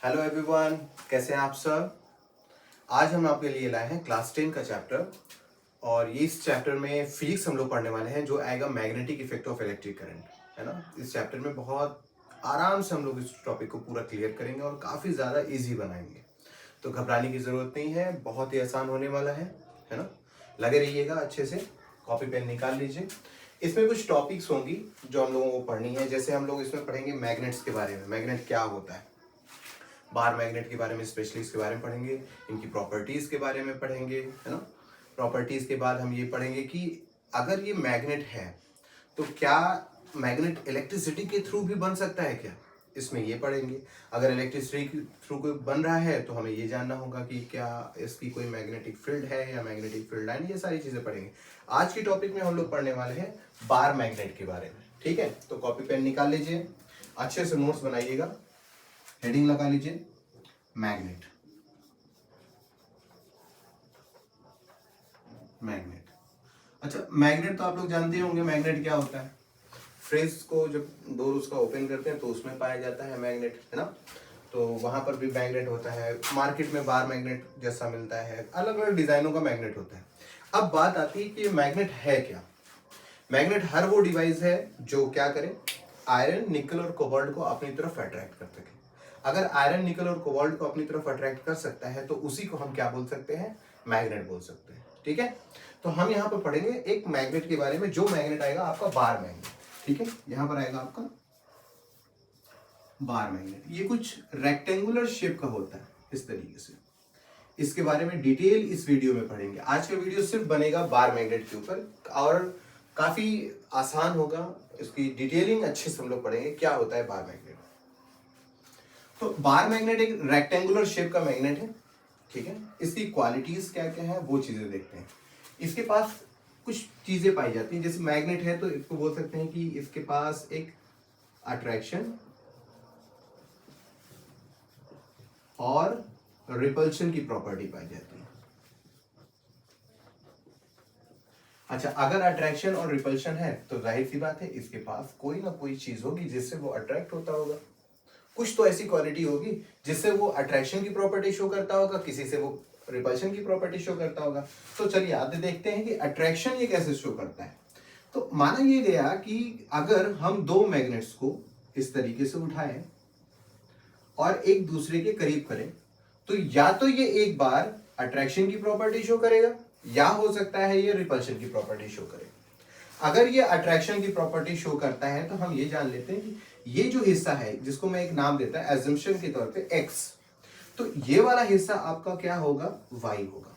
Hello everyone, कैसे हैं आप सब। आज हम आपके लिए लाए हैं क्लास 10 का चैप्टर। और ये इस चैप्टर में फिजिक्स हम लोग पढ़ने वाले हैं जो आएगा magnetic effect of electric current, है ना। इस चैप्टर में बहुत आराम से हम लोग इस टॉपिक को पूरा क्लियर करेंगे और काफ़ी ज़्यादा इजी बनाएंगे। तो घबराने की ज़रूरत नहीं है, बहुत ही आसान होने वाला है ना। लगे रहिएगा अच्छे से, कॉपी पेन निकाल लीजिए। इसमें कुछ टॉपिक्स होंगी जो हम लोगों को पढ़नी है। जैसे हम लोग इसमें पढ़ेंगे मैग्नेट्स के बारे में, मैग्नेट क्या होता है, बार मैग्नेट के बारे में, स्पेशली इसके बारे में पढ़ेंगे, इनकी प्रॉपर्टीज़ के बारे में पढ़ेंगे, है ना। प्रॉपर्टीज़ के बाद हम ये पढ़ेंगे कि अगर ये मैग्नेट है तो क्या मैग्नेट इलेक्ट्रिसिटी के थ्रू भी बन सकता है क्या, इसमें ये पढ़ेंगे। अगर इलेक्ट्रिसिटी के थ्रू कोई बन रहा है तो हमें ये जानना होगा कि क्या इसकी कोई मैग्नेटिक फील्ड है या मैग्नेटिक फील्ड लाइन, ये सारी चीज़ें पढ़ेंगे। आज की टॉपिक में हम लोग पढ़ने वाले हैं बार मैग्नेट के बारे में, ठीक है। तो कॉपी पेन निकाल लीजिए, अच्छे से नोट्स बनाइएगा। हेडिंग लगा लीजिए मैग्नेट। मैग्नेट, अच्छा मैग्नेट तो आप लोग जानते होंगे मैग्नेट क्या होता है। फ्रिज को जब डोर उसका ओपन करते हैं तो उसमें पाया जाता है मैग्नेट, है ना। तो वहां पर भी मैग्नेट होता है। मार्केट में बार मैग्नेट जैसा मिलता है, अलग अलग डिजाइनों का मैग्नेट होता है। अब बात आती है कि मैग्नेट है क्या। मैग्नेट हर वो डिवाइस है जो क्या करे, आयरन, निकल और कोबाल्ट को अपनी तरफ अट्रैक्ट कर सके। अगर आयरन, निकल और कोबाल्ट को अपनी तरफ अट्रैक्ट कर सकता है तो उसी को हम क्या बोल सकते हैं, मैग्नेट बोल सकते हैं, ठीक है। तो हम यहाँ पर पढ़ेंगे एक मैग्नेट के बारे में, जो मैग्नेट आएगा आपका बार मैग्नेट, ठीक है। यहाँ पर आएगा आपका बार मैग्नेट। ये कुछ रेक्टेंगुलर शेप का होता है इस तरीके से। इसके बारे में डिटेल इस वीडियो में पढ़ेंगे। आज का वीडियो सिर्फ बनेगा बार मैग्नेट के ऊपर और काफी आसान होगा। इसकी डिटेलिंग अच्छे से हम लोग पढ़ेंगे क्या होता है बार मैग्नेट। तो बार मैग्नेट एक रेक्टेंगुलर शेप का मैग्नेट है, ठीक है। इसकी क्वालिटीज क्या क्या है वो चीजें देखते हैं। इसके पास कुछ चीजें पाई जाती हैं। जैसे मैग्नेट है तो इसको बोल सकते हैं कि इसके पास एक अट्रैक्शन और रिपल्शन की प्रॉपर्टी पाई जाती है। अच्छा, अगर अट्रैक्शन और रिपल्शन है तो जाहिर सी बात है इसके पास कोई ना कोई चीज होगी जिससे वो अट्रैक्ट होता होगा। कुछ तो ऐसी क्वालिटी होगी जिससे वो अट्रैक्शन की प्रॉपर्टी शो करता होगा, किसी से वो रिपल्शन की प्रॉपर्टी शो करता होगा। तो चलिए आगे देखते हैं कि अट्रैक्शन ये कैसे शो करता है। तो माना ये गया कि अगर हम दो मैग्नेट्स को इस तरीके से उठाएं और एक दूसरे के करीब करें तो या तो ये एक बार अट्रैक्शन की प्रॉपर्टी शो करेगा या हो सकता है ये रिपल्शन की प्रॉपर्टी शो करेगा। अगर ये अट्रैक्शन की प्रॉपर्टी शो करता है तो हम ये जान लेते हैं कि ये जो हिस्सा है जिसको मैं एक नाम देता है एजम्पशन के तौर पे एक्स, तो ये वाला हिस्सा आपका क्या होगा, वाई होगा।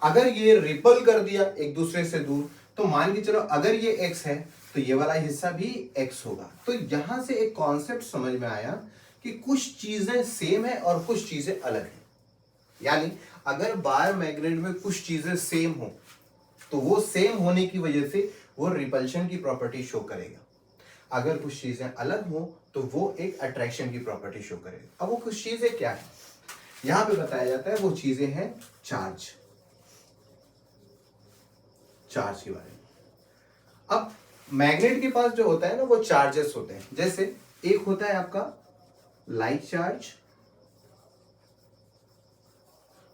अगर ये रिपल कर दिया एक दूसरे से दूर तो मान के चलो अगर ये एक्स है तो ये वाला हिस्सा भी एक्स होगा। तो यहां से एक कॉन्सेप्ट समझ में आया कि कुछ चीजें सेम है और कुछ चीजें अलग है। यानी अगर बार मैग्नेट में कुछ चीजें सेम हो तो वो सेम होने की वजह से वो रिपल्शन की प्रॉपर्टी शो करेगा। अगर कुछ चीजें अलग हो तो वो एक अट्रैक्शन की प्रॉपर्टी शो करेगा। अब वो कुछ चीजें क्या है यहां पे बताया जाता है, वो चीजें हैं चार्ज, चार्ज के बारे में। अब मैग्नेट के पास जो होता है ना वो चार्जेस होते हैं। जैसे एक होता है आपका लाइक चार्ज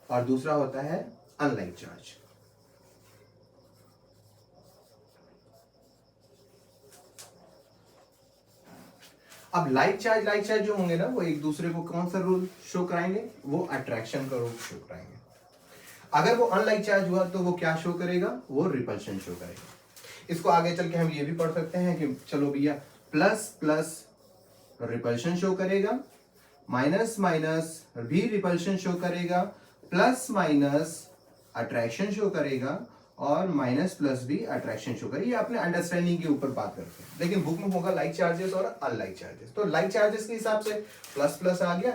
और दूसरा होता है अनलाइक चार्ज। अब लाइक चार्ज जो होंगे ना वो एक दूसरे को कौन सा रूल शो कराएंगे, वो अट्रैक्शन का रूल शो कराएंगे। अगर वो अनलाइक चार्ज हुआ तो वो क्या शो करेगा, वो रिपल्शन शो करेगा। इसको आगे चल के हम ये भी पढ़ सकते हैं कि चलो भैया प्लस प्लस रिपल्शन शो करेगा, माइनस माइनस भी रिपल्शन शो करेगा, प्लस माइनस अट्रैक्शन शो करेगा और माइनस प्लस भी अट्रैक्शन शो करेगा। ये अपने अंडरस्टैंडिंग के ऊपर बात करते हैं, लेकिन बुक में होगा लाइक चार्जेस और अनलाइक चार्जेस। तो लाइक चार्जेस के हिसाब से प्लस प्लस आ गया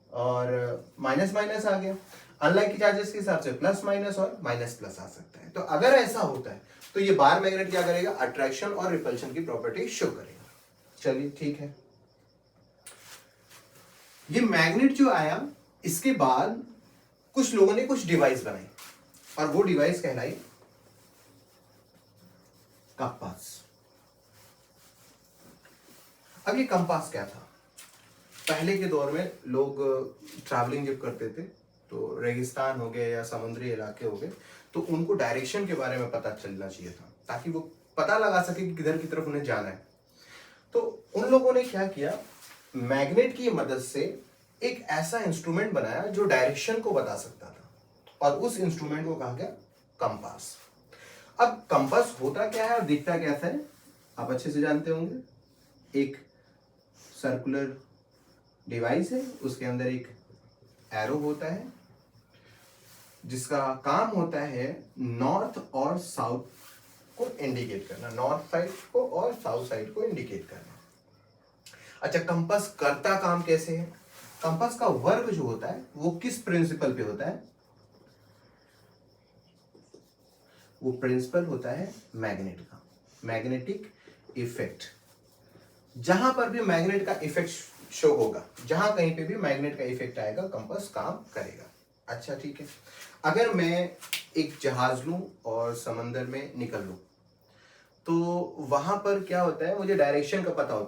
और माइनस माइनस आ गया। अनलाइक चार्जेस के हिसाब से प्लस माइनस और माइनस प्लस आ सकता है। तो अगर ऐसा होता है तो ये बार मैग्नेट क्या करेगा, अट्रैक्शन और रिपल्शन की प्रॉपर्टी शो करेगा। चलिए ठीक है। ये मैग्नेट जो आया इसके बाद कुछ लोगों ने कुछ डिवाइस बनाई और वो डिवाइस कहलाई कंपास। अब ये कंपास क्या था, पहले के दौर में लोग ट्रैवलिंग जब करते थे तो रेगिस्तान हो गए या समुद्री इलाके हो गए, तो उनको डायरेक्शन के बारे में पता चलना चाहिए था ताकि वो पता लगा सके कि किधर की तरफ उन्हें जाना है। तो उन लोगों ने क्या किया, मैग्नेट की मदद से एक ऐसा इंस्ट्रूमेंट बनाया जो डायरेक्शन को बता सकता था, और उस इंस्ट्रूमेंट को कहा गया कंपास। अब कंपास होता क्या है और दिखता कैसा है आप अच्छे से जानते होंगे। एक सर्कुलर डिवाइस है, उसके अंदर एक एरो होता है जिसका काम होता है नॉर्थ और साउथ को इंडिकेट करना, नॉर्थ साइड को और साउथ साइड को इंडिकेट करना। अच्छा, कंपास करता काम कैसे है? कंपास का वर्क जो होता है वो किस प्रिंसिपल पे होता है? वो प्रिंसिपल होता है मैग्नेट का, मैग्नेटिक इफेक्ट। जहां पर भी मैग्नेट का इफेक्ट शो होगा, जहां कहीं पे भी मैग्नेट का इफेक्ट आएगा, कंपास काम करेगा। अच्छा ठीक है, अगर मैं एक जहाज लूं और समंदर में निकल लूं तो वहां पर क्या होता है, मुझे डायरेक्शन का पता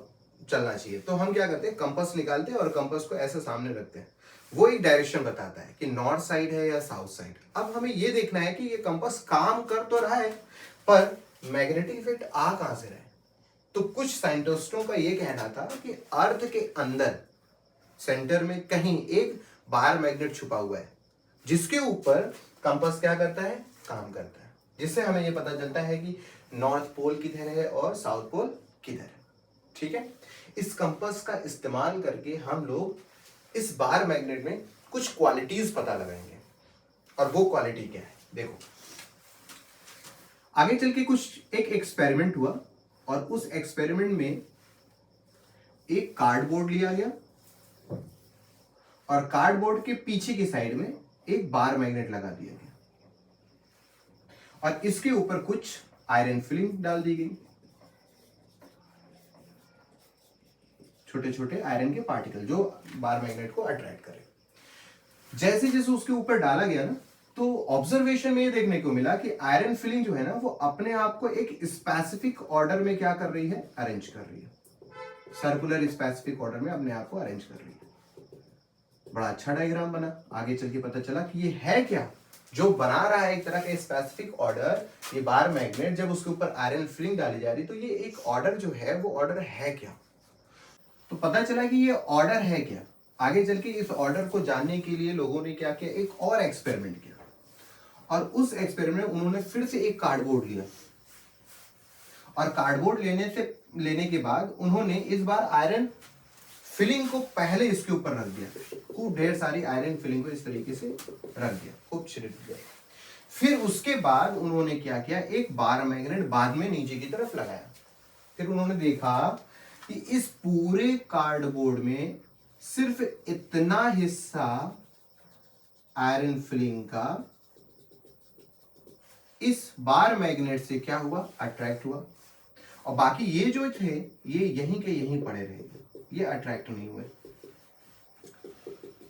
चलना चाहिए। तो हम क्या करते हैं, कंपास निकालते हैं और कंपास को ऐसे सामने रखते हैं, वो एक डायरेक्शन बताता है कि नॉर्थ साइड है या साउथ साइड। अब हमें ये देखना है कि ये कंपास काम कर तो रहा है पर मैग्नेटिक इफेक्ट आ कहां से रहा है। तो कुछ साइंटिस्टों का ये कहना था कि अर्थ के अंदर सेंटर में कहीं एक बाहर मैग्नेट छुपा हुआ है जिसके ऊपर कंपास क्या करता है, काम करता है, जिससे हमें ये पता चलता है कि नॉर्थ पोल किधर है और साउथ पोल किधर है। ठीक है, इस कंपास का इस्तेमाल करके हम लोग इस बाहर मैग्नेट में कुछ क्वालिटीज पता लगाएंगे, और वो क्वालिटी क्या है देखो। आगे चल के कुछ एक एक्सपेरिमेंट हुआ और उस एक्सपेरिमेंट में एक कार्डबोर्ड लिया गया और कार्डबोर्ड के पीछे की साइड में एक बार मैग्नेट लगा दिया गया और इसके ऊपर कुछ आयरन फिलिंग डाल दी गई, छोटे छोटे आयरन के पार्टिकल जो बार मैग्नेट को अट्रैक्ट करे। जैसे जैसे उसके ऊपर डाला गया ना, तो ऑब्जर्वेशन में ये देखने को मिला कि आयरन फिलिंग जो है ना वो अपने आप को एक स्पेसिफिक ऑर्डर में क्या कर रही है, अरेंज कर रही है, सर्कुलर स्पेसिफिक ऑर्डर में अपने आप को अरेंज कर रही है। बड़ा अच्छा डायग्राम बना। आगे चल के पता चला कि ये है क्या जो बना रहा है एक तरह का स्पेसिफिक ऑर्डर, ये बार मैग्नेट। जब उसके ऊपर आयरन फिलिंग डाली जा रही तो ये एक ऑर्डर जो है वो ऑर्डर है क्या। तो पता चला कि ये ऑर्डर है क्या। आगे चल के इस ऑर्डर को जानने के लिए लोगों ने क्या किया, एक और एक्सपेरिमेंट किया, और उस एक्सपेरिमेंट में उन्होंने फिर से एक कार्डबोर्ड लिया और कार्डबोर्ड लेने के बाद उन्होंने इस बार आयरन फिलिंग को पहले इसके ऊपर रख दिया, खूब ढेर सारी आयरन फिलिंग को इस तरीके से रख दिया, खूब छिड़क दिया। फिर उसके बाद उन्होंने क्या किया, एक बार मैग्नेट बाद में नीचे की तरफ लगाया। फिर उन्होंने देखा कि इस पूरे कार्डबोर्ड में सिर्फ इतना हिस्सा आयरन फिलिंग का इस बार मैग्नेट से क्या हुआ, अट्रैक्ट हुआ, और बाकी ये जो थे ये यहीं के यहीं पड़े रहे, ये अट्रैक्ट नहीं हुए।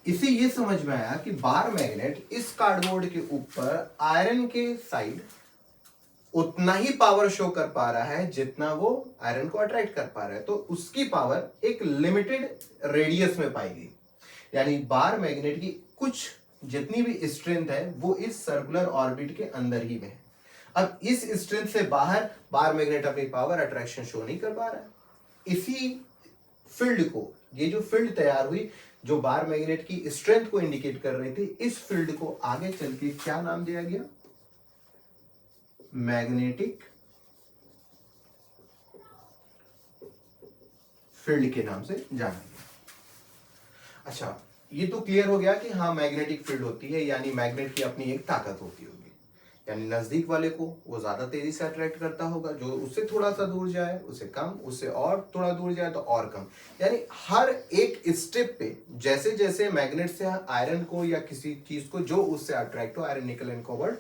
इसे ये समझ में आया कि बार मैग्नेट इस कार्डबोर्ड के ऊपर आयरन के साइड उतना ही पावर शो कर पा रहा है जितना वो आयरन को अट्रैक्ट कर पा रहा है, तो उसकी पावर एक लिमिटेड रेडियस में पाई गई। यानी बार मैग्नेट की कुछ जितनी भी स्ट्रेंथ है वो इस सर्कुलर ऑर्बिट के अंदर ही में है। अब इस स्ट्रेंथ से बाहर बार मैग्नेट अपनी पावर अट्रैक्शन शो नहीं कर पा रहा है। इसी फील्ड को, ये जो फील्ड तैयार हुई जो बार मैग्नेट की स्ट्रेंथ को इंडिकेट कर रही थी, इस फील्ड को आगे चल के क्या नाम दिया गया, मैग्नेटिक फील्ड के नाम से जाना गया। अच्छा, ये तो क्लियर हो गया कि हाँ मैग्नेटिक फील्ड होती है, यानी मैग्नेट की अपनी एक ताकत होती होगी, यानी नजदीक वाले को वो ज्यादा तेजी से अट्रैक्ट करता होगा, जो उससे थोड़ा सा दूर जाए उसे कम, उससे और थोड़ा दूर जाए तो और कम। यानी हर एक स्टेप पे जैसे जैसे मैग्नेट से आयरन को या किसी चीज को जो उससे अट्रैक्ट हो, आयरन निकल एंड कोबाल्ट,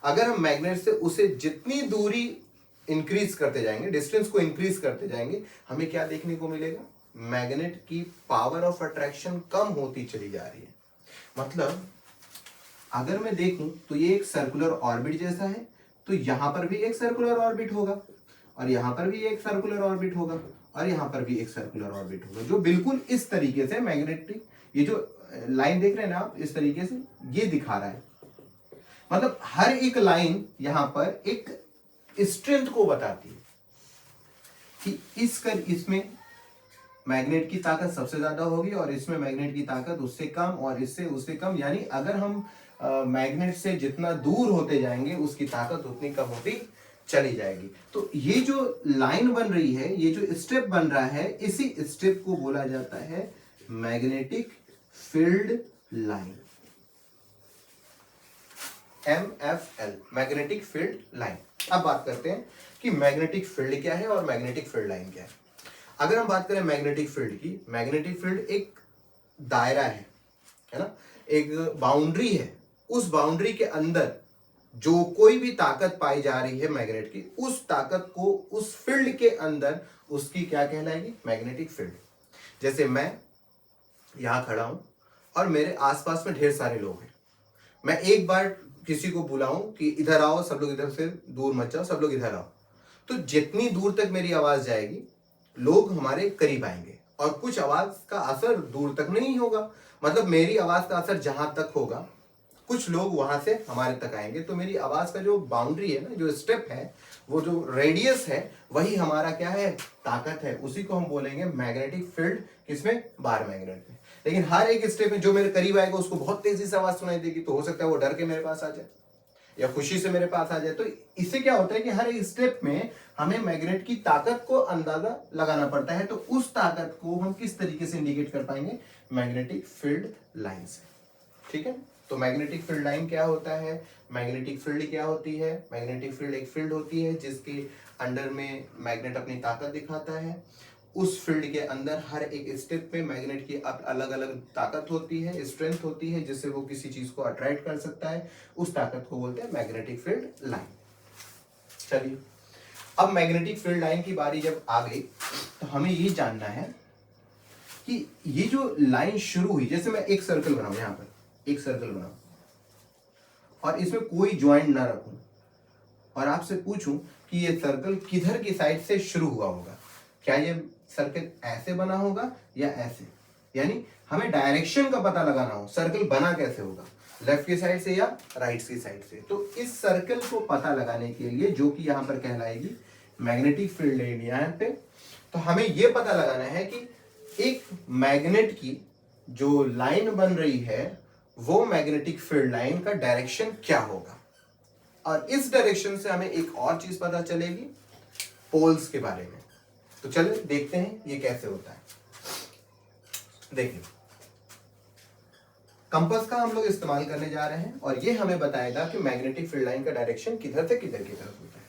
अगर हम मैग्नेट से उसे जितनी दूरी इंक्रीज करते जाएंगे, डिस्टेंस को इंक्रीज करते जाएंगे, हमें क्या देखने को मिलेगा, मैग्नेट की पावर ऑफ अट्रैक्शन कम होती चली जा रही है। मतलब अगर मैं देखूं तो ये एक सर्कुलर ऑर्बिट जैसा है, तो यहां पर भी एक सर्कुलर ऑर्बिट होगा और यहां पर भी एक सर्कुलर ऑर्बिट होगा, और यहाँ पर भी एक सर्कुलर ऑर्बिट होगा, जो बिल्कुल इस तरीके से मैग्नेटिक, ये जो लाइन देख रहे हैं ना आप, इस तरीके से ये दिखा रहा है। मतलब हर एक लाइन यहाँ पर एक स्ट्रेंथ को बताती है कि इसमें मैग्नेट की ताकत सबसे ज्यादा होगी और इसमें मैग्नेट की ताकत उससे कम और इससे उससे कम, यानी अगर हम मैग्नेट से जितना दूर होते जाएंगे उसकी ताकत उतनी कम होती चली जाएगी। तो ये जो लाइन बन रही है, ये जो स्टेप बन रहा है, इसी स्टेप को बोला जाता है magnetic field line, MFL, magnetic field line. अब बात करते हैं कि मैग्नेटिक फील्ड क्या है और मैग्नेटिक फील्ड लाइन क्या है। अगर हम बात करें मैग्नेटिक फील्ड की, मैग्नेटिक फील्ड एक दायरा है ना, एक बाउंड्री है। उस बाउंड्री के अंदर जो कोई भी ताकत पाई जा रही है मैग्नेट की, उस ताकत को उस फील्ड के अंदर उसकी क्या कहलाएगी, मैग्नेटिक फील्ड। जैसे मैं यहां खड़ा हूं और मेरे आसपास में ढेर सारे लोग हैं, मैं एक बार किसी को बुलाऊं कि इधर आओ, सब लोग इधर से दूर मत जाओ, सब लोग इधर आओ, तो जितनी दूर तक मेरी आवाज जाएगी लोग हमारे करीब आएंगे, और कुछ आवाज का असर दूर तक नहीं होगा। मतलब मेरी आवाज का असर जहां तक होगा, कुछ लोग वहां से हमारे तक आएंगे। तो मेरी आवाज का जो बाउंड्री है ना, जो स्टेप है, वो जो रेडियस है, वही हमारा क्या है, ताकत है। उसी को हम बोलेंगे मैग्नेटिक फील्ड, किसमें, बार मैग्नेट में। लेकिन हर एक स्टेप में जो मेरे करीब आएगा उसको बहुत तेजी से आवाज सुनाई देगी, तो हो सकता है वो डर के मेरे पास आ जाए या खुशी से मेरे पास आ जाए। तो इससे क्या होता है कि हर एक स्टेप में हमें मैग्नेट की ताकत को अंदाजा लगाना पड़ता है। तो उस ताकत को हम किस तरीके से इंडिकेट कर पाएंगे, मैग्नेटिक फील्ड लाइन से। ठीक है, तो मैग्नेटिक फील्ड लाइन क्या होता है, मैग्नेटिक फील्ड क्या होती है। मैग्नेटिक फील्ड एक फील्ड होती है जिसके अंडर में मैग्नेट अपनी ताकत दिखाता है। उस फील्ड के अंदर हर एक स्टेप पे मैग्नेट की अलग अलग ताकत होती है, स्ट्रेंथ होती है, जिससे वो किसी चीज को अट्रैक्ट कर सकता है। उस ताकत को बोलते हैं मैग्नेटिक फील्ड लाइन। चलिए, अब मैग्नेटिक फील्ड लाइन की बारी जब आ गई, तो हमें ये जानना है कि ये जो लाइन शुरू हुई, जैसे मैं एक सर्कल बनाऊं, यहां पर एक सर्कल बनाऊं और इसमें कोई ज्वाइंट ना रखूं, और आपसे पूछूं कि ये सर्कल किधर की साइड से शुरू हुआ होगा, क्या ये सर्कल ऐसे बना होगा या ऐसे, यानी हमें डायरेक्शन का पता लगाना हो, सर्कल बना कैसे होगा, लेफ्ट की साइड से या राइट की साइड से। तो इस सर्कल को पता लगाने के लिए, जो कि यहां पर कहलाएगी मैग्नेटिक फील्ड लाइन यहां पे, तो हमें यह पता लगाना है कि एक मैग्नेट की जो लाइन बन रही है, वो मैग्नेटिक फील्ड लाइन का डायरेक्शन क्या होगा। और इस डायरेक्शन से हमें एक और चीज पता चलेगी, पोल्स के बारे में। तो चलिए देखते हैं ये कैसे होता है। देखिए, कंपास का हम लोग इस्तेमाल करने जा रहे हैं और ये हमें बताएगा कि मैग्नेटिक फील्ड लाइन का डायरेक्शन किधर से किधर की तरफ होता है।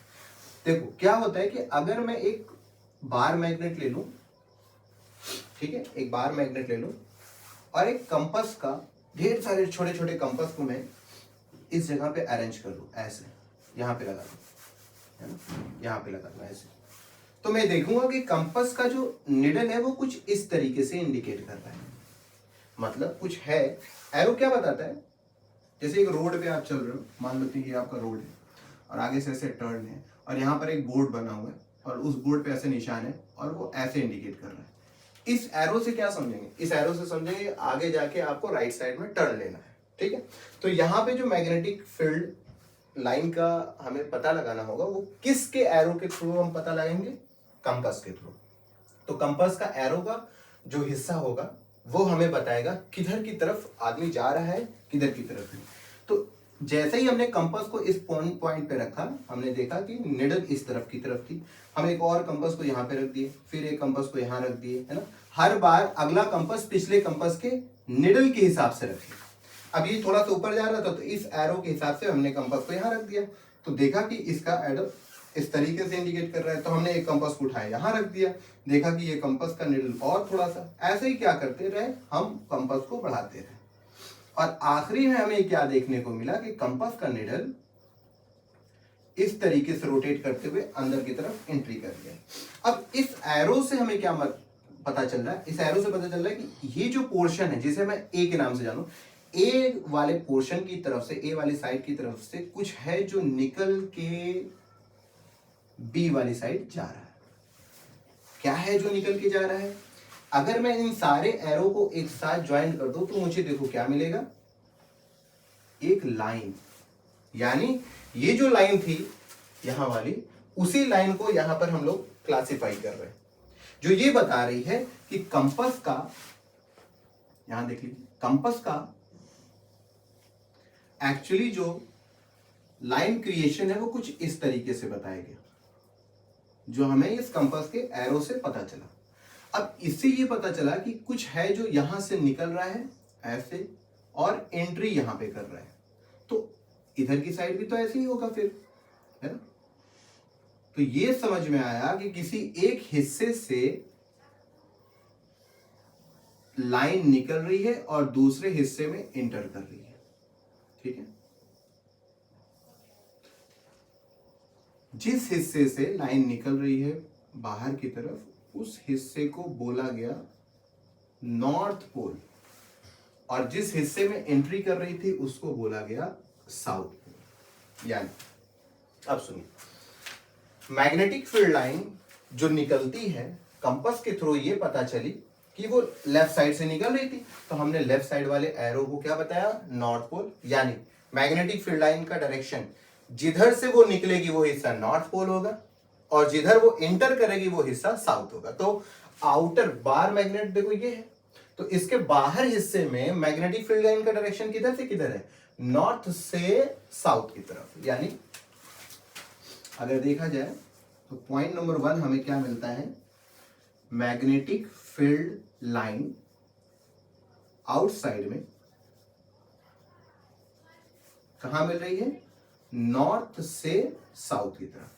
देखो क्या होता है कि अगर मैं एक बार मैग्नेट ले लूं, ठीक है, एक बार मैग्नेट ले लूं और एक कंपास का, ढेर सारे छोटे छोटे कंपास को मैं इस जगह पे अरेंज कर लूं, ऐसे यहां पे लगा दूं, है ना, यहां पे लगा दूं ऐसे, तो मैं देखूंगा कि कंपास का जो निडल है वो कुछ इस तरीके से इंडिकेट कर रहा है। मतलब कुछ है, एरो क्या बताता है, जैसे एक रोड पे आप चल रहे हो, मान लो कि ये आपका रोड है और आगे से ऐसे टर्न है और यहाँ पर एक बोर्ड बना हुआ है और उस बोर्ड पे ऐसे निशान है और वो ऐसे इंडिकेट कर रहा है। इस एरो से क्या समझेंगे, इस एरो से समझेंगे आगे जाके आपको राइट साइड में टर्न लेना है। ठीक है, तो यहाँ पे जो मैग्नेटिक फील्ड लाइन का हमें पता लगाना होगा, वो किसके एरो के थ्रू हम पता लगाएंगे, कंपास के थ्रू। तो कंपास का एरो का जो हिस्सा होगा वो हमें बताएगा किधर की तरफ आदमी जा रहा है, किधर की तरफ नहीं। तो जैसे ही हमने कंपास को इस पॉइंट पे रखा, हमने देखा कि निडल इस तरफ की तरफ थी, हम एक और कंपास को यहाँ पे रख दिए, फिर एक कंपास को यहाँ रख दिए, है ना। हर बार अगला कंपास पिछले कंपास के निडल के हिसाब से रखे। अब ये थोड़ा सा ऊपर जा रहा था तो इस एरो के हिसाब से हमने कंपास को यहाँ रख दिया, तो देखा कि इसका एरो इस तरीके से इंडिकेट कर रहा है, तो हमने एक कंपास को उठाया यहाँ रख दिया, देखा कि ये कंपास का निडल और थोड़ा सा, ऐसे ही क्या करते रहे, हम कंपास को बढ़ाते रहे और आखिरी में हमें क्या देखने को मिला कि कंपास का निडल इस तरीके से रोटेट करते हुए अंदर की तरफ एंट्री कर गया। अब इस एरो से हमें क्या पता चल रहा है, इस एरो से पता चल रहा है कि ये जो पोर्शन है, जिसे मैं ए के नाम से जानूं, ए वाले पोर्शन की तरफ से, ए वाली साइड की तरफ से कुछ है जो निकल के बी वाली साइड जा रहा है। क्या है जो निकल के जा रहा है? अगर मैं इन सारे एरो को एक साथ ज्वाइन कर दूं तो मुझे देखो क्या मिलेगा, एक लाइन। यानी ये जो लाइन थी यहां वाली, उसी लाइन को यहां पर हम लोग क्लासिफाई कर रहे हैं, जो ये बता रही है कि कंपास का, यहां देख लीजिए, कंपास का एक्चुअली जो लाइन क्रिएशन है वो कुछ इस तरीके से बताया गया, जो हमें इस कंपास के एरो से पता चला। अब इससे ये पता चला कि कुछ है जो यहां से निकल रहा है ऐसे, और एंट्री यहां पे कर रहा है, तो इधर की साइड भी तो ऐसे ही होगा फिर, है ना? तो ये समझ में आया कि किसी एक हिस्से से लाइन निकल रही है और दूसरे हिस्से में इंटर कर रही है। ठीक है, जिस हिस्से से लाइन निकल रही है बाहर की तरफ, उस हिस्से को बोला गया नॉर्थ पोल, और जिस हिस्से में एंट्री कर रही थी उसको बोला गया साउथ पोल। यानी अब सुनिए, मैग्नेटिक फील्ड लाइन जो निकलती है कंपास के थ्रू, ये पता चली कि वो लेफ्ट साइड से निकल रही थी, तो हमने लेफ्ट साइड वाले एरो को क्या बताया, नॉर्थ पोल। यानी मैग्नेटिक फील्ड लाइन का डायरेक्शन, जिधर से वो निकलेगी वो हिस्सा नॉर्थ पोल होगा, और जिधर वो इंटर करेगी वो हिस्सा साउथ होगा। तो आउटर बार मैग्नेट देखो ये है, तो इसके बाहर हिस्से में मैग्नेटिक फील्ड लाइन का डायरेक्शन किधर से किधर है, नॉर्थ से साउथ की तरफ। यानी अगर देखा जाए तो पॉइंट नंबर 1 हमें क्या मिलता है, मैग्नेटिक फील्ड लाइन आउटसाइड में कहां मिल रही है, नॉर्थ से साउथ की तरफ।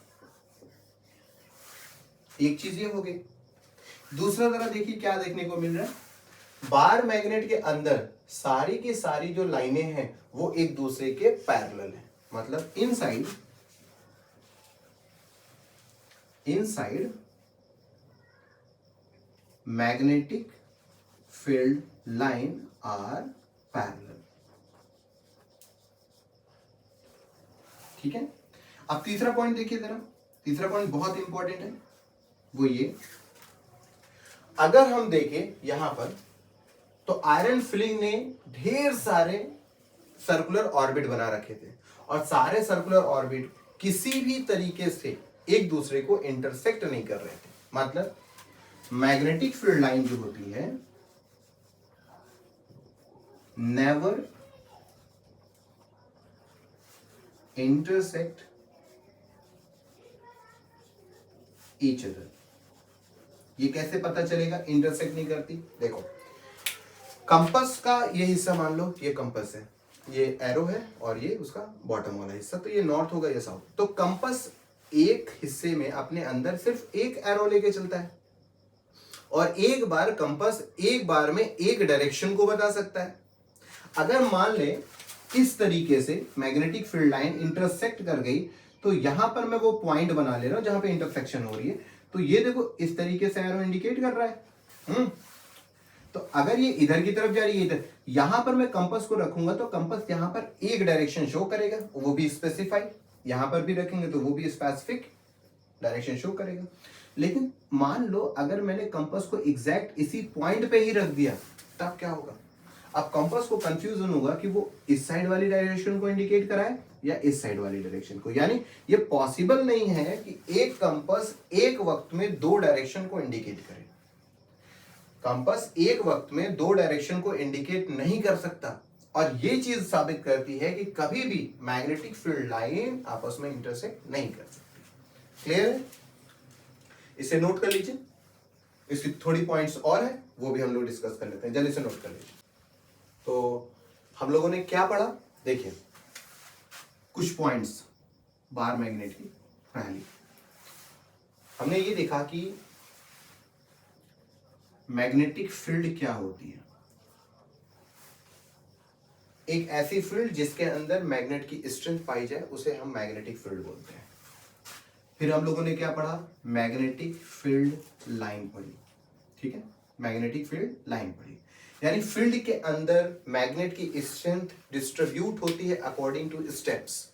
एक चीज ये हो गई। दूसरा जरा देखिए क्या देखने को मिल रहा है, बार मैग्नेट के अंदर सारी की सारी जो लाइनें हैं वो एक दूसरे के पैरेलल है, मतलब inside magnetic field line are parallel. ठीक है, अब तीसरा पॉइंट देखिए जरा, तीसरा पॉइंट बहुत इंपॉर्टेंट है, वो ये, अगर हम देखें यहां पर तो आयरन फिलिंग ने ढेर सारे सर्कुलर ऑर्बिट बना रखे थे, और सारे सर्कुलर ऑर्बिट किसी भी तरीके से एक दूसरे को इंटरसेक्ट नहीं कर रहे थे। मतलब मैग्नेटिक फील्ड लाइन जो होती है नेवर इंटरसेक्ट ईच अदर। ये कैसे पता चलेगा इंटरसेक्ट नहीं करती? देखो, कंपास का ये हिस्सा मान लो, ये कंपास है, ये एरो है, और ये उसका बॉटम वाला हिस्सा, तो ये नॉर्थ होगा, ये साउथ। तो कंपास एक हिस्से में अपने अंदर सिर्फ एक एरो लेके चलता है, और एक बार कंपास एक बार में एक डायरेक्शन को बता सकता है। अगर मान ले इस तरीके से मैग्नेटिक फील्ड लाइन इंटरसेक्ट कर गई, तो यहां पर मैं वो पॉइंट बना ले रहा हूं जहां पे इंटरसेक्शन हो रही है, तो ये देखो इस तरीके से एरो इंडिकेट कर रहा है। तो अगर ये इधर की तरफ जा रही है, इधर, यहां पर मैं कंपास को रखूंगा तो कंपास यहां पर एक डायरेक्शन शो करेगा, वो भी स्पेसिफाई, यहां पर भी रखेंगे तो वो भी स्पेसिफिक डायरेक्शन शो करेगा। लेकिन मान लो अगर मैंने कंपास को एग्जैक्ट इसी पॉइंट पे ही रख दिया, तब क्या होगा? अब कंपास को कंफ्यूजन होगा कि वो इस साइड वाली डायरेक्शन को इंडिकेट कराए या इस साइड वाली डायरेक्शन को। यानी ये पॉसिबल नहीं है कि एक कंपास एक वक्त में दो डायरेक्शन को इंडिकेट करे। कंपास एक वक्त में दो डायरेक्शन को इंडिकेट नहीं कर सकता, और ये चीज साबित करती है कि कभी भी मैग्नेटिक फील्ड लाइन आपस में इंटरसेक्ट नहीं कर सकती। क्लियर है? इसे नोट कर लीजिए, इसकी थोड़ी पॉइंट्स और है, वो भी हम लोग डिस्कस कर लेते हैं। जल्दी से नोट कर लीजिए। तो हम लोगों ने क्या पढ़ा, देखिए कुछ पॉइंट्स बार मैग्नेट की। पहली हमने ये देखा कि मैग्नेटिक फील्ड क्या होती है। एक ऐसी फील्ड जिसके अंदर मैग्नेट की स्ट्रेंथ पाई जाए उसे हम मैग्नेटिक फील्ड बोलते हैं। फिर हम लोगों ने क्या पढ़ा, मैग्नेटिक फील्ड लाइन पढ़ी। ठीक है, मैग्नेटिक फील्ड लाइन पढ़ी, यानी फील्ड के अंदर मैग्नेट की स्ट्रेंथ डिस्ट्रीब्यूट होती है अकॉर्डिंग टू स्टेप्स,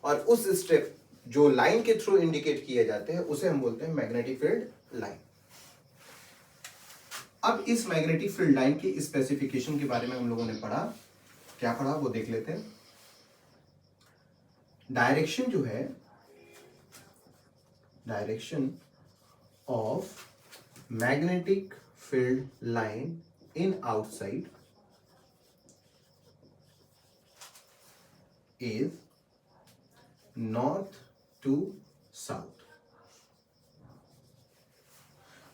और उस स्टेप जो लाइन के थ्रू इंडिकेट किए जाते हैं उसे हम बोलते हैं मैग्नेटिक फील्ड लाइन। अब इस मैग्नेटिक फील्ड लाइन की स्पेसिफिकेशन के बारे में हम लोगों ने पढ़ा, क्या पढ़ा वो देख लेते हैं। डायरेक्शन जो है, direction of magnetic field line in outside is north to south.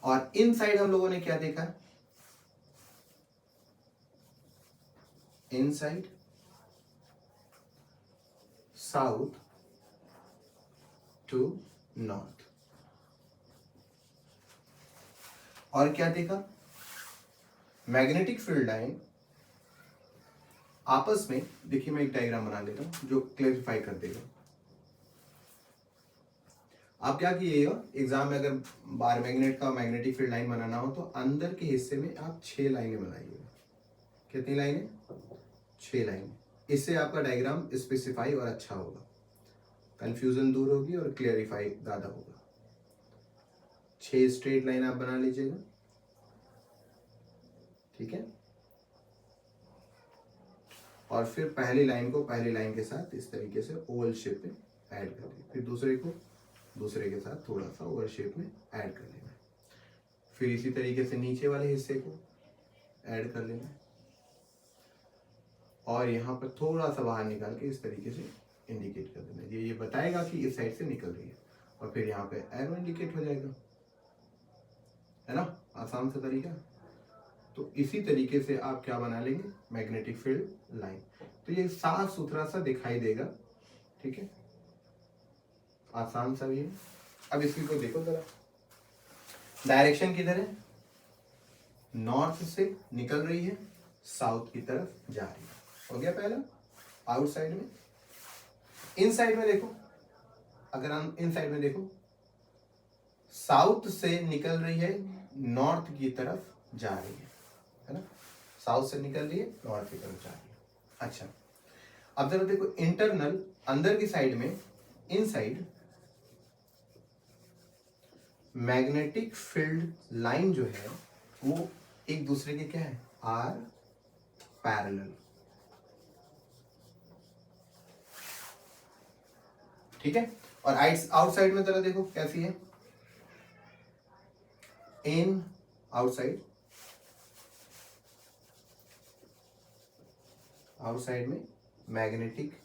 और इनसाइड हम लोगों ने क्या देखा, इनसाइड साउथ टू नॉर्थ। और क्या देखा, मैग्नेटिक फील्ड लाइन आपस में, देखिए मैं एक डायग्राम बना लेता हूं जो क्लैरिफाई कर देगा। आप क्या कीजिएगा, एग्जाम में अगर बार मैग्नेट का मैग्नेटिक फील्ड लाइन बनाना हो तो अंदर के हिस्से में आप 6 लाइनें बनाइएगा। कितनी लाइनें, 6 लाइनें। इससे आपका डायग्राम स्पेसिफाई और अच्छा होगा, कंफ्यूजन दूर होगी और क्लियरिफाई ज्यादा होगा। 6 स्ट्रेट लाइन आप बना लीजिएगा, ठीक है। और फिर पहली लाइन को पहली लाइन के साथ इस तरीके से ओवल शेप में ऐड कर दें, फिर दूसरे को दूसरे के साथ थोड़ा सा ओवल शेप में ऐड कर लेना, फिर इसी तरीके से नीचे वाले हिस्से को ऐड कर लेना और यहाँ पर थोड़ा सा बाहर निकाल के इस तरीके से इंडिकेट कर देना। ये बताएगा कि इस साइड से निकल रही है और फिर यहाँ पे एरो इंडिकेट हो जाएगा, है ना, आसान सा तरीका। तो इसी तरीके से आप क्या बना लेंगे, मैग्नेटिक फील्ड लाइन। तो ये साफ सुथरा सा दिखाई देगा, ठीक है, आसान सा भी है। अब इसी को देखो जरा, डायरेक्शन किधर है, नॉर्थ से निकल रही है, साउथ की तरफ जा रही है। हो गया पहला, आउटसाइड में। इनसाइड में देखो, अगर हम इनसाइड में देखो, साउथ से निकल रही है, नॉर्थ की तरफ जा रही है ना, साउथ से निकल रही है, नॉर्थ की तरफ जा रही है। अच्छा, अब जरा देखो इंटरनल, अंदर की साइड में, इनसाइड मैग्नेटिक फील्ड लाइन जो है वो एक दूसरे के क्या है, आर पैरेलल, ठीक है। और आउटसाइड में जरा देखो कैसी है, इन आउटसाइड, आउटसाइड में magnetic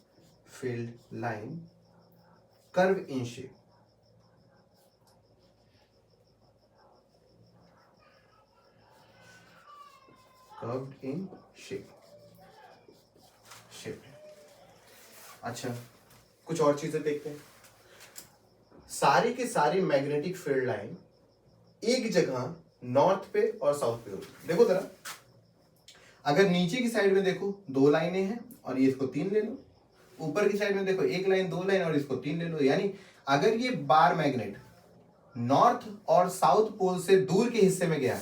field line curve in shape, curved in shape. अच्छा, कुछ और चीजें देखते हैं। सारी की सारी मैग्नेटिक फील्ड लाइन एक जगह नॉर्थ पे और साउथ पे होती है। देखो जरा, अगर नीचे की साइड में देखो 2 लाइनें हैं और ये इसको 3 ले लो, ऊपर की साइड में देखो 1 लाइन 2 लाइन और इसको 3 ले लो। यानी अगर ये बार मैग्नेट नॉर्थ और साउथ पोल से दूर के हिस्से में गया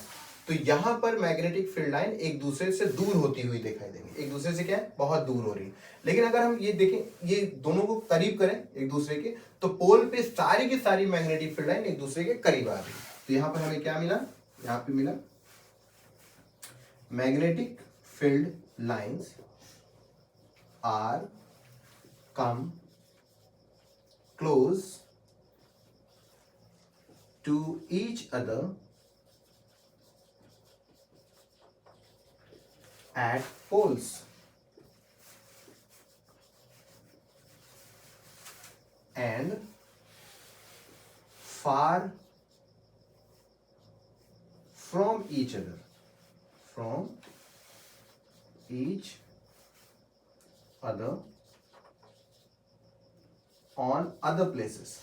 तो यहां पर मैग्नेटिक फील्ड लाइन एक दूसरे से दूर होती हुई दिखाई देंगी, एक दूसरे से क्या है, बहुत दूर हो रही है। लेकिन अगर हम ये देखें, ये दोनों को करीब करें एक दूसरे के, तो पोल पे सारी की सारी मैग्नेटिक फील्ड लाइन एक दूसरे के करीब आ रही है। तो यहां पर हमें क्या मिला, यहां पे मिला magnetic field lines are come close to each other at poles and far from each other, from each other on other places,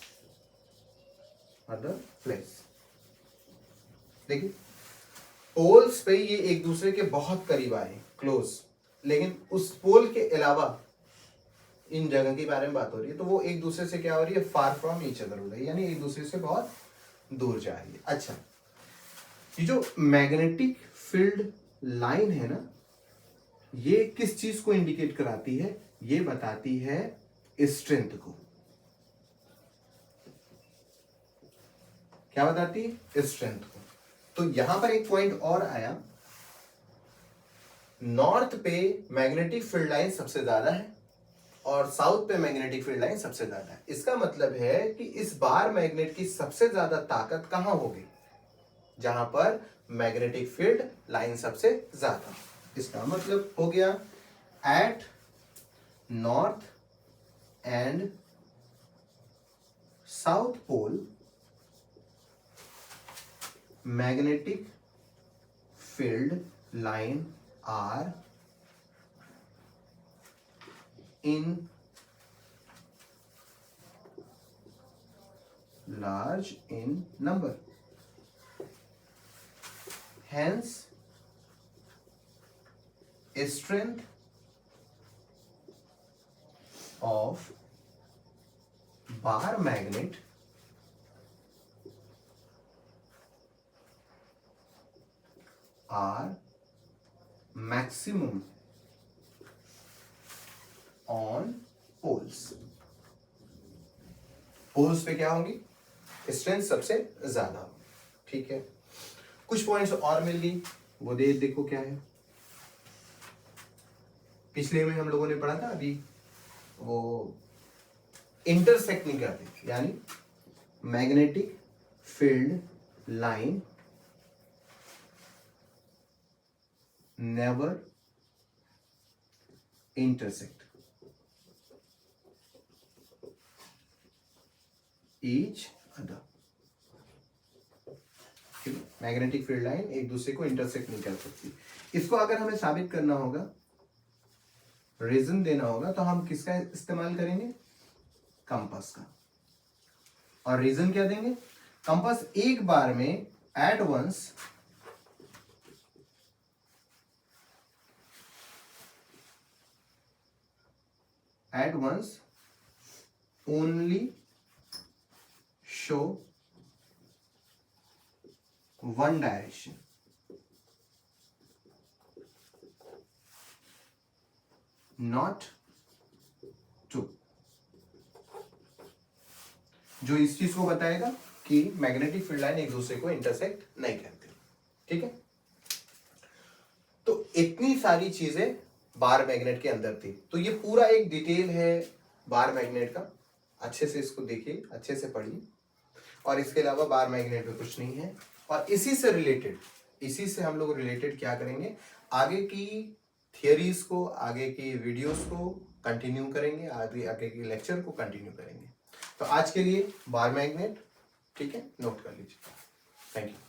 other place. देखिए पोल्स पे ये एक दूसरे के बहुत करीब आए, क्लोज, लेकिन उस पोल के अलावा इन जगह के बारे में बात हो रही है तो वो एक दूसरे से क्या हो रही है, फार फ्रॉम ईच अदर हो रही है, यानी एक दूसरे से बहुत दूर जा रही है। अच्छा, ये जो मैग्नेटिक फील्ड लाइन है ना, ये किस चीज को इंडिकेट कराती है, ये बताती है स्ट्रेंथ को। क्या बताती है, स्ट्रेंथ को। तो यहां पर एक पॉइंट और आया, नॉर्थ पे मैग्नेटिक फील्ड लाइन सबसे ज्यादा है और साउथ पे मैग्नेटिक फील्ड लाइन सबसे ज्यादा है। इसका मतलब है कि इस बार मैग्नेट की सबसे ज्यादा ताकत कहां होगी, जहां पर मैग्नेटिक फील्ड लाइन सबसे ज्यादा। इसका मतलब हो गया at north and south pole magnetic field line are in large in number, hence strength of bar magnet are maximum on poles। Poles पे क्या होंगी, स्ट्रेंथ सबसे ज्यादा होगी। ठीक है, कुछ पॉइंट्स और मिल गई, वो देखो क्या है। पिछले में हम लोगों ने पढ़ा था अभी, वो इंटरसेक्ट नहीं करते, यानी magnetic field line never intersect each other. Magnetic field line एक दूसरे को इंटरसेक्ट नहीं कर सकती। इसको अगर हमें साबित करना होगा, रीजन देना होगा, तो हम किसका इस्तेमाल करेंगे, कंपास का। और रीजन क्या देंगे, कंपास एक बार में at once only show one direction, not two। जो इस चीज को बताएगा कि मैग्नेटिक फील्ड लाइन एक दूसरे को इंटरसेक्ट नहीं करते। ठीक है, तो इतनी सारी चीजें बार मैग्नेट के अंदर थी। तो ये पूरा एक डिटेल है बार मैग्नेट का, अच्छे से इसको देखिए, अच्छे से पढ़िए। और इसके अलावा बार मैग्नेट में कुछ नहीं है। और इसी से हम लोग रिलेटेड क्या करेंगे, आगे की थियरीज को, आगे की वीडियोस को कंटिन्यू करेंगे, आगे की लेक्चर को कंटिन्यू करेंगे। तो आज के लिए बार मैग्नेट, ठीक है, नोट कर लीजिए। Thank you.